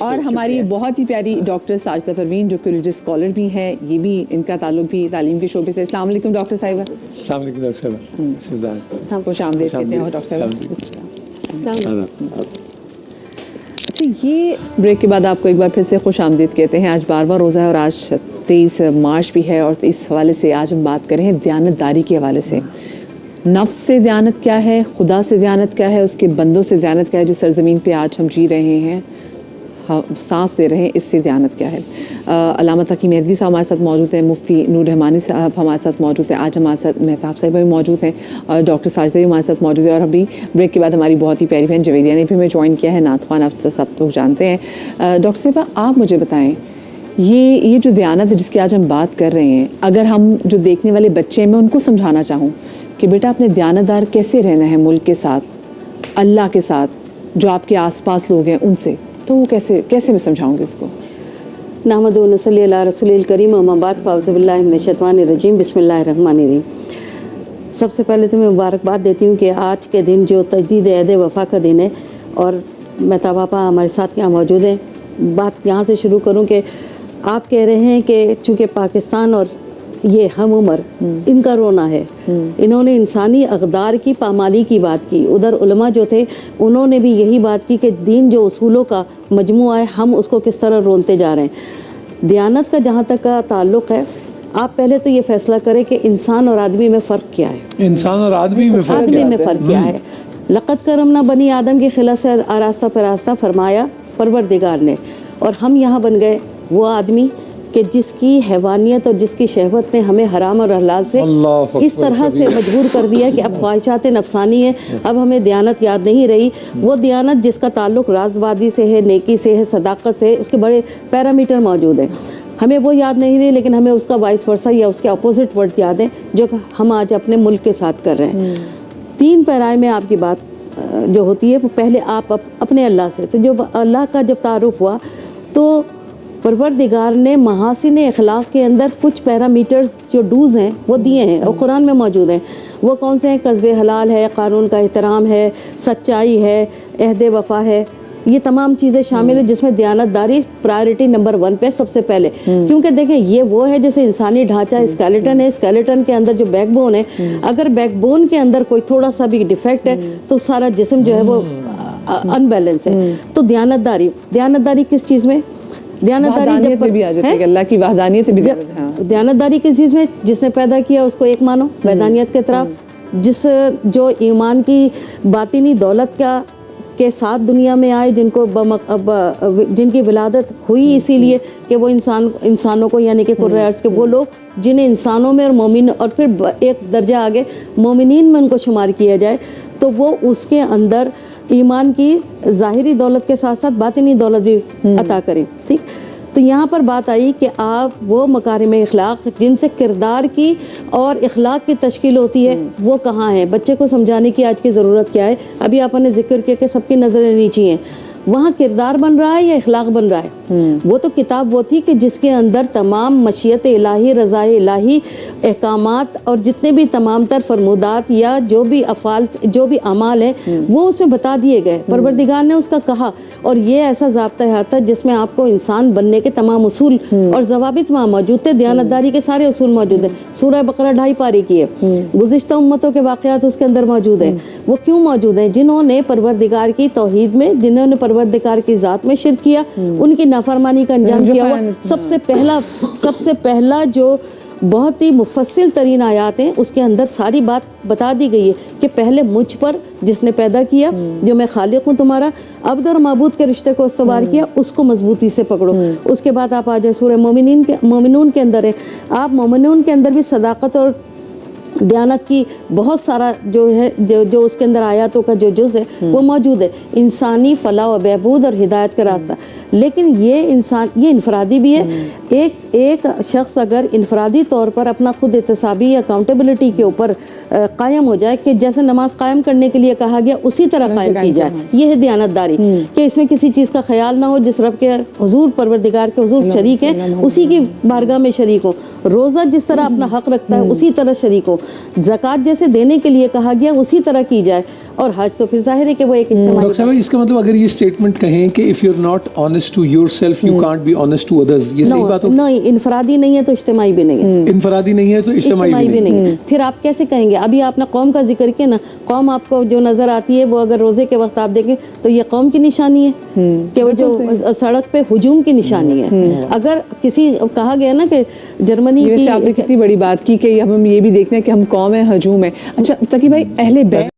और हमारी बहुत ही प्यारी डॉक्टर साजिदा परवीन जो कि रिलीजियस स्कॉलर भी है, ये भी इनका ताल्लुक भी तालीम के शोबे से। अस्सलाम वालेकुम डॉक्टर साहिबा। अस्सलाम वालेकुम डॉक्टर साहिबा। हमको शामदीद कहते हैं डॉक्टर साहिबा। अच्छा, ये ब्रेक के बाद आपको एक बार फिर से खुश आमदीद कहते हैं। आज 12वां रोज़ा है और आज 23 मार्च भी है और इस हवाले से आज हम बात करें दयानतदारी के हवाले से। नफ्स से दयानत क्या है, खुदा से दयानत क्या है, उसके बंदों से दयानत क्या है, जिस सरजमीन पे आज हम जी रहे हैं, सांस दे रहे हैं, इससे दयानत क्या है। अल्लामा तकी मेहदी साहब हमारे साथ मौजूद हैं, मुफ्ती नूर रहमानी साहब हमारे साथ मौजूद हैं, आज हमारे साथ मेहताब साहिबा भी मौजूद हैं और डॉक्टर साजिदा भी हमारे साथ मौजूद है। और अभी ब्रेक के बाद हमारी बहुत ही प्यारी बहन जवेदिया ने भी हमें ज्वाइन किया है। नात ख़्वान आप सब लोग जानते हैं। डॉक्टर साहिबा, आप मुझे बताएं, ये जो दयानत है जिसकी आज हम बात कर रहे हैं, अगर हम जो देखने वाले बच्चे हैं मैं उनको समझाना चाहूँ कि बेटा अपने दयानतदार कैसे रहना है मुल्क के साथ, अल्लाह के साथ, जो आपके आसपास लोग हैं उनसे, तो वो कैसे मैं समझाऊंगी इसको। नहमदु व नसल्ली अला रसूलिल करीम अम्मा बाद फ़ाऊज़ु बिल्लाहि मिनश शैतानिर रजीम बिस्मिल्लाहिर रहमानिर रहीम। सबसे पहले तो मैं मुबारकबाद देती हूँ कि आज के दिन जो तजदीद अहद वफ़ा का दिन है और मेहताब आपा हमारे साथ यहाँ मौजूद हैं। बात यहाँ से शुरू करूँ कि आप कह रहे हैं कि चूँकि पाकिस्तान और ये हम उम्र इनका रोना है, इन्होंने इंसानी अक़दार की पामाली की बात की। उधर उलमा जो थे उन्होंने भी यही बात की कि दीन जो उसूलों का मजमुआ है, हम उसको किस तरह रोनते जा रहे हैं। दियानत का जहाँ तक का ताल्लुक़ है, आप पहले तो ये फैसला करें कि इंसान और आदमी में फ़र्क क्या है। इंसान और आदमी में फ़र्क क्या है। लक़द करमना बनी आदम की खिला से आरास्ता परास्ता फरमाया परवरदिगार ने, और हम यहाँ बन गए वो आदमी कि जिसकी हैवानियत और जिसकी शहवत ने हमें हराम और हलाल से इस तरह से मजबूर कर दिया कि अब ख्वाहिशात नफसानी है, अब हमें दयानत याद नहीं रही। वो दयानत जिसका ताल्लुक़ राज़बादी से है, नेकी से है, सदाकत से है, उसके बड़े पैरामीटर मौजूद हैं, हमें वो याद नहीं रही, लेकिन हमें उसका वाइस वर्सा या उसके अपोजिट वर्ड याद है जो हम आज अपने मुल्क के साथ कर रहे हैं। 3 पैराए में आपकी बात जो होती है वो पहले आप अपने अल्लाह से, तो जो अल्लाह का जब तारुफ हुआ तो परवरदिगार ने महासिन अखलाक के अंदर कुछ पैरामीटर्स जो डूज़ हैं वो दिए हैं और कुरान में मौजूद हैं। वो कौन से हैं? कस्बे हलाल है, कानून का एहतराम है, सच्चाई है, अहद वफ़ा है, ये तमाम चीज़ें शामिल है जिसमें दयानतदारी प्रायोरिटी नंबर 1 पे सबसे पहले। क्योंकि देखें ये वो है जैसे इंसानी ढांचा स्केलेटन है, स्केलेटन के अंदर जो बैकबोन है, अगर बैकबोन के अंदर कोई थोड़ा सा भी डिफेक्ट है तो सारा जिस्म जो है वो अनबैलेंस है। तो दयानतदारी किस चीज़ में? दयानतदारी जब भी आ जाती है अल्लाह की वहदानियत भी। दयानतदारी किस चीज़ में? जिसने पैदा किया उसको एक मानो, वहदानियत के तरफ। जिस जो ईमान की बातिनी दौलत के साथ दुनिया में आए, जिनकी विलादत हुई इसीलिए कि वो इंसानों को यानी कि कुर्रे अर्ज़ के वो लोग जिन्हें इंसानों में और मोमिन और फिर एक दर्जा आगे मोमिनीन में उनको शुमार किया जाए, तो वो उसके अंदर ईमान की ज़ाहिरी दौलत के साथ साथ बातिनी दौलत भी अता करें। ठीक, तो यहाँ पर बात आई कि आप वो मकारिम अखलाक जिनसे किरदार की और अखलाक की तश्कील होती है वो कहाँ है। बच्चे को समझाने की आज की ज़रूरत क्या है। अभी आपने जिक्र किया कि सबकी नज़रें नीची हैं, वहाँ किरदार बन रहा है या अखलाक बन रहा है? वो तो किताब वो थी कि जिसके अंदर तमाम मशीयत इलाही, रज़ाए इलाही, अहकामात और जितने भी तमाम तर फरमुदात या जो भी अफ़ाल जो भी अमाल हैं वो उसमें बता दिए गए। परवरदिगार ने उसका कहा, और ये ऐसा ज़ाब्ता है था जिसमें आपको इंसान बनने के तमाम उसूल और ज़वाबित वहाँ मौजूद थे। दयानतदारी के सारे उसूल मौजूद हैं। सूरह बकरा 2.5 पारी की है, गुज़िश्ता उम्मतों के वाक़यात उसके अंदर मौजूद हैं। वो क्यों मौजूद हैं? जिन्होंने परवरदिगार की तौहीद में, जिन्होंने परवरदिगार की ज़ात में शिर्क किया, उनकी नाफरमानी का अंजाम किया हुआ। सबसे पहला जो बहुत ही मुफस्सिल तरीन आयात हैं उसके अंदर सारी बात बता दी गई है कि पहले मुझ पर जिसने पैदा किया, जो मैं खालिक हूँ तुम्हारा, अब्द और माबूद के रिश्ते को इस्तवार किया, उसको मजबूती से पकड़ो। उसके बाद आप आ जाए सूरह मोमिनून के अंदर है, आप मोमिनून के अंदर भी सदाकत और दयानत की बहुत सारा जो है जो उसके अंदर आयातों का जो जुज़ है वो मौजूद है, इंसानी फलाह व बहबूद और हिदायत का रास्ता। लेकिन ये इनफरादी भी है। एक शख्स अगर इनफरादी तौर पर अपना खुद एहतसाबी अकाउंटेबिलिटी के ऊपर कायम हो जाए कि जैसे नमाज कायम करने के लिए कहा गया उसी तरह कायम की जाए, ये है दयानतदारी। कि इसमें किसी चीज़ का ख्याल ना हो, जिस रब के हुजूर परवरदिगार के हुजूर शरीक हैं उसी की बारगाह में शरीक हो। रोज़ा जिस तरह अपना हक रखता है उसी तरह शरीक हो। ज़कात जैसे देने के लिए कहा गया उसी तरह की जाए, और हज तो फिर जाहिर है कि वो एक इज्तिमाई डॉक्टर साहब इसका मतलब अगर ये स्टेटमेंट कहें कि if you are not honest to yourself you can't be honest to others, ये सही बात हो? नहीं, इनफरादी नहीं है तो इज्तिमाई भी नहीं है, इनफरादी नहीं है तो इज्तिमाई भी नहीं है। फिर आप कैसे कहेंगे? अभी आपने कौम का जिक्र किया ना, कौम आपको जो नजर आती है वो अगर रोजे के वक्त आप देखें तो ये कौम की निशानी है कि वो जो सड़क पे हुजूम की निशानी है। अगर किसी कहा गया ना कि जर्मनी की, आपने कितनी बड़ी बात की कि हम ये भी देखते हैं कि हम कौम है, हजूम है। अच्छा तकी भाई, अहले बैत